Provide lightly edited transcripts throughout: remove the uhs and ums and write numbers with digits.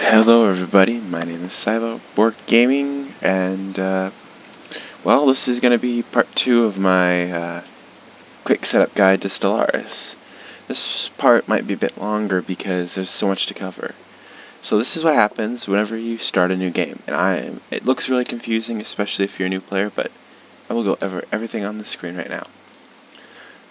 Hello everybody, my name is Silo, Bork Gaming, and well, this is going to be part 2 of my quick setup guide to Stellaris. This part might be a bit longer because there's so much to cover. So this is what happens whenever you start a new game, and it looks really confusing, especially if you're a new player, but I will go over everything on the screen right now.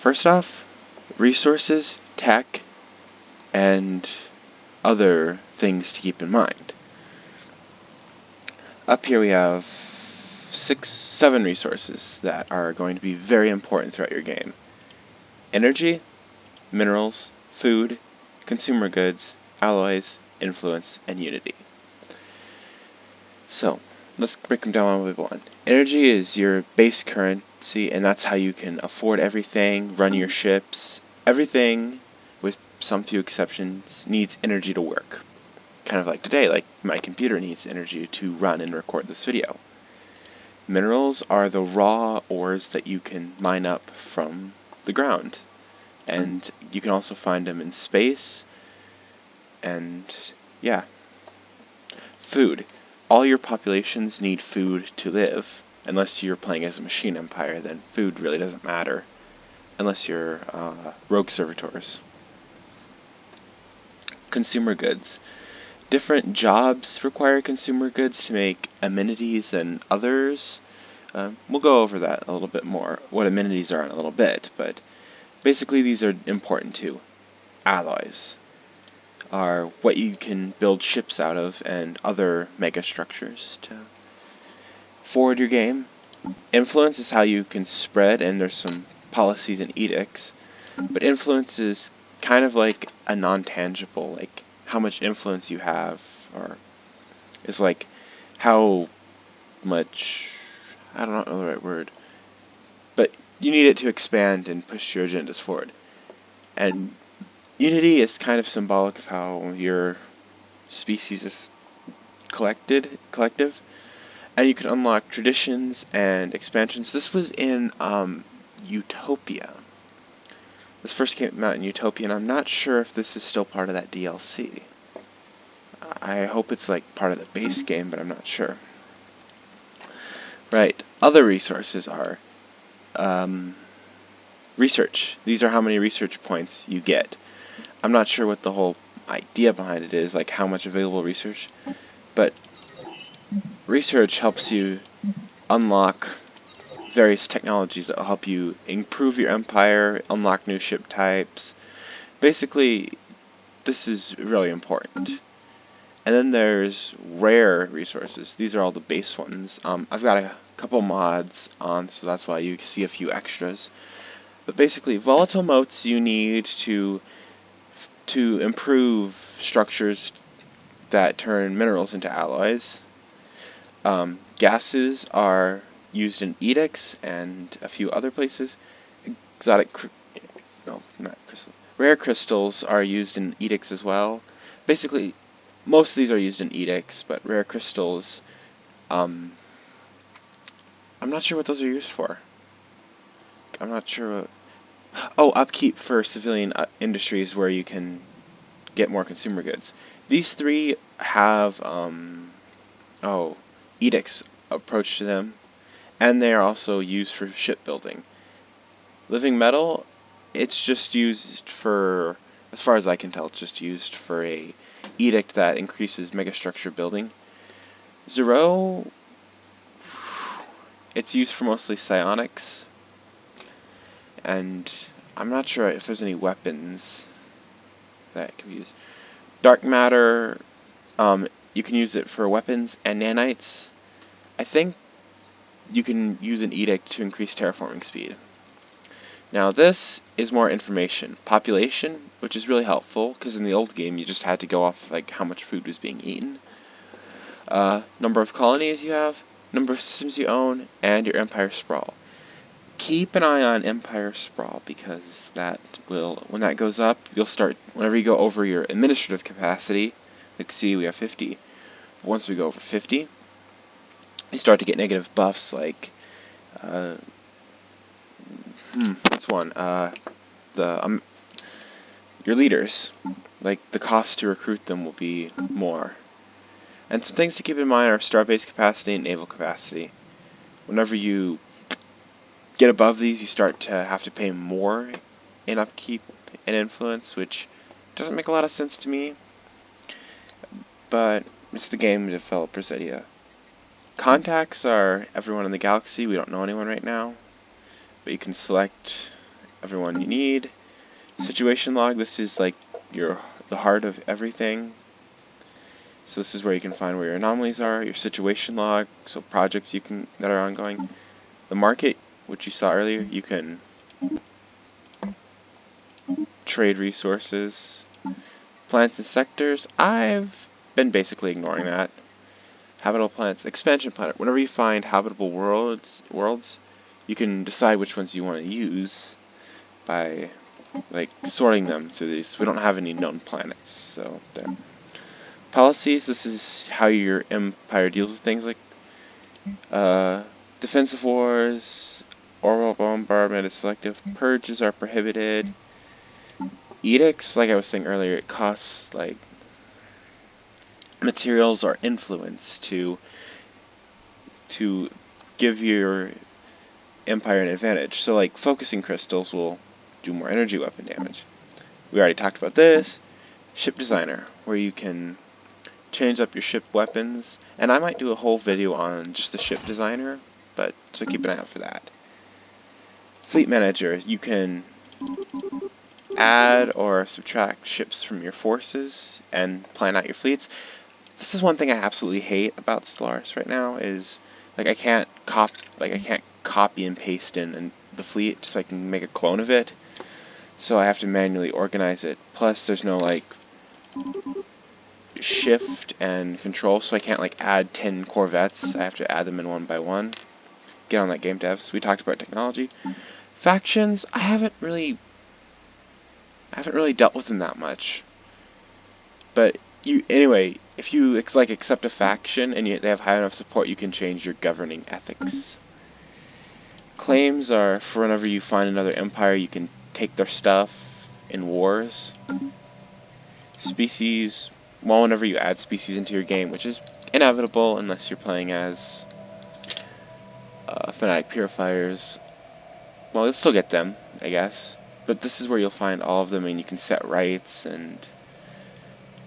First off, resources, tech, and other things to keep in mind. Up here we have 7 resources that are going to be very important throughout your game. Energy, minerals, food, consumer goods, alloys, influence, and unity. So, let's break them down one by one. Energy is your base currency, and that's how you can afford everything, run your ships. Everything, with some few exceptions, needs energy to work. Kind of like today, like my computer needs energy to run and record this video. Minerals are the raw ores that you can mine up from the ground, and you can also find them in space, and yeah. Food. All your populations need food to live. Unless you're playing as a machine empire, then food really doesn't matter, unless you're rogue servitors. Consumer goods. Different jobs require consumer goods to make amenities and others. We'll go over that a little bit more, what amenities are in a little bit, but basically these are important too. Alloys are what you can build ships out of and other megastructures to forward your game. Influence is how you can spread, and there's some policies and edicts, but influence is kind of like a non-tangible, like how much influence you have, or is like how much, I don't know the right word, but you need it to expand and push your agendas forward. And unity is kind of symbolic of how your species is collective, and you can unlock traditions and expansions. This was in Utopia. This first came out in Utopia, and I'm not sure if this is still part of that DLC. I hope it's like part of the base game, but I'm not sure. Right, other resources are research. These are how many research points you get. I'm not sure what the whole idea behind it is, like how much available research, but research helps you unlock various technologies that will help you improve your empire, unlock new ship types. Basically, this is really important. And then there's rare resources. These are all the base ones. I've got a couple mods on, so that's why you see a few extras. But basically, volatile motes you need to improve structures that turn minerals into alloys. Gases are used in edicts and a few other places. Rare crystals are used in edicts as well. Basically, most of these are used in edicts, but rare crystals, I'm not sure what those are used for. I'm not sure what... Oh, upkeep for civilian industries where you can get more consumer goods. These three have, edicts approach to them, and they are also used for shipbuilding. Living metal, it's just used for, as far as I can tell, it's just used for a edict that increases megastructure building. Zero, it's used for mostly psionics, and I'm not sure if there's any weapons that can be used. Dark matter, you can use it for weapons and nanites. I think you can use an edict to increase terraforming speed. Now this is more information. Population, which is really helpful, because in the old game you just had to go off like how much food was being eaten. Number of colonies you have, number of systems you own, and your empire sprawl. Keep an eye on empire sprawl, because that will, when that goes up, you'll start, whenever you go over your administrative capacity, like see we have 50. Once we go over 50, you start to get negative buffs like, what's one? Your leaders, like the cost to recruit them will be more. And some things to keep in mind are starbase capacity and naval capacity. Whenever you get above these, you start to have to pay more in upkeep and influence, which doesn't make a lot of sense to me, but it's the game developer's idea. Contacts are everyone in the galaxy. We don't know anyone right now, but you can select everyone you need. Situation log, this is like the heart of everything. So this is where you can find where your anomalies are. Your situation log, so projects that are ongoing. The market, which you saw earlier, you can trade resources. Planets and sectors, I've been basically ignoring that. Habitable planets, expansion planet. Whenever you find habitable worlds, you can decide which ones you want to use by like sorting them through these. We don't have any known planets, so there. Policies, this is how your empire deals with things like defensive wars, orbital bombardment is selective, purges are prohibited. Edicts, like I was saying earlier, it costs like materials or influence to give your empire an advantage. So like focusing crystals will do more energy weapon damage. We already talked about this. Ship designer, where you can change up your ship weapons, and I might do a whole video on just the ship designer, but so keep an eye out for that. Fleet manager, you can add or subtract ships from your forces and plan out your fleets. This is one thing I absolutely hate about Stellaris right now is like I can't copy and paste in the fleet so I can make a clone of it. So I have to manually organize it. Plus there's no like shift and control, so I can't like add 10 corvettes. I have to add them in one by one. Get on that game devs. We talked about technology. Factions, I haven't really dealt with them that much. But anyway, if you like accept a faction and they have high enough support, you can change your governing ethics. Claims are for whenever you find another empire, you can take their stuff in wars. Species, well, whenever you add species into your game, which is inevitable unless you're playing as fanatic purifiers. Well, you'll still get them, I guess. But this is where you'll find all of them, and you can set rights and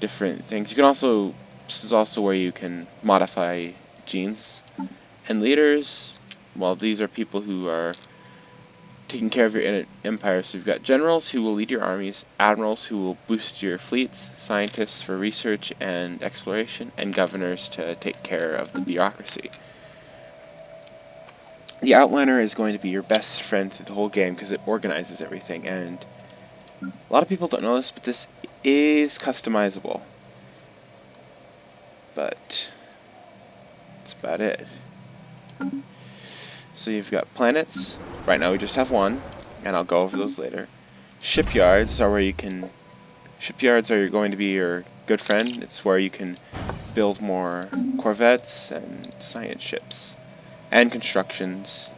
different things. You can also, this is also where you can modify genes. And leaders, well, these are people who are taking care of your empire. So you've got generals who will lead your armies, admirals who will boost your fleets, scientists for research and exploration, and governors to take care of the bureaucracy. The outliner is going to be your best friend through the whole game because it organizes everything, and a lot of people don't know this, but this is customizable. But that's about it. So you've got planets. Right now we just have one, and I'll go over those later. Shipyards are where you can... Shipyards are going to be your good friend. It's where you can build more corvettes and science ships. And constructions.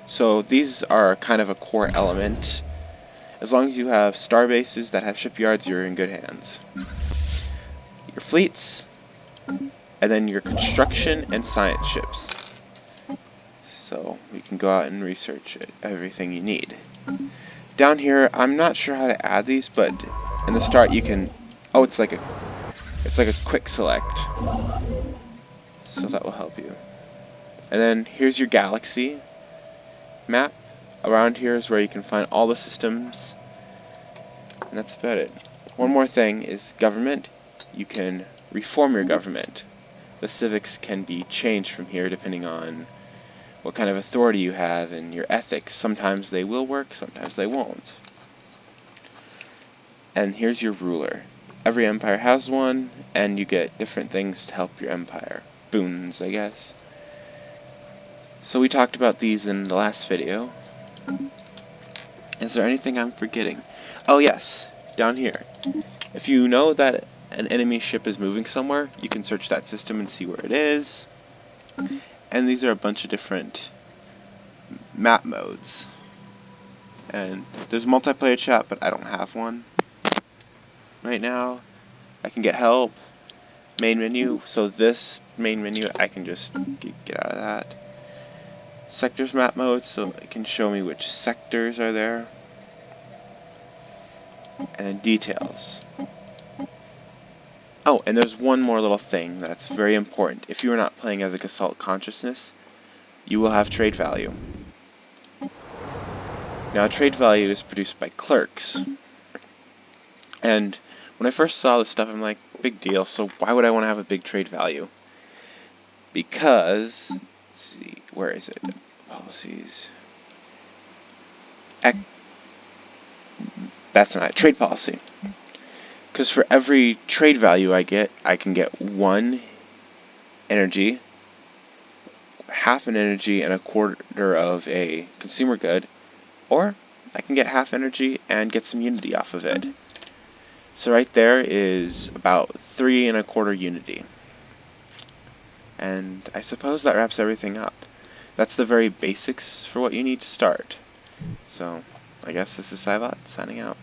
So these are kind of a core element. As long as you have star bases that have shipyards, you're in good hands. Your fleets, and then your construction and science ships. So you can go out and research everything you need. Down here, I'm not sure how to add these, but in the start you can... Oh, it's like a quick select. So that will help you. And then here's your galaxy map. Around here is where you can find all the systems. And that's about it. One more thing is government. You can reform your government. The civics can be changed from here depending on what kind of authority you have and your ethics. Sometimes they will work, sometimes they won't. And here's your ruler. Every empire has one, and you get different things to help your empire. Boons, I guess. So we talked about these in the last video. Is there anything I'm forgetting? Oh yes, down here. If you know that an enemy ship is moving somewhere, you can search that system and see where it is. And these are a bunch of different map modes. And there's multiplayer chat, but I don't have one right now. I can get help. main menu. So this main menu, I can just get out of that. Sectors map mode, so it can show me which sectors are there. And then details. Oh, and there's one more little thing that's very important. If you are not playing as a Gestalt Consciousness, you will have trade value. Now, trade value is produced by clerks. And when I first saw this stuff, I'm like, big deal, so why would I want to have a big trade value? Because, let's see, where is it? Policies. That's not it. Trade policy. Because for every trade value I get, I can get 1 energy, half an energy, and a quarter of a consumer good, or I can get half energy and get some unity off of it. So right there is about 3 1/4 unity. And I suppose that wraps everything up. That's the very basics for what you need to start. So, I guess this is Cybot, signing out.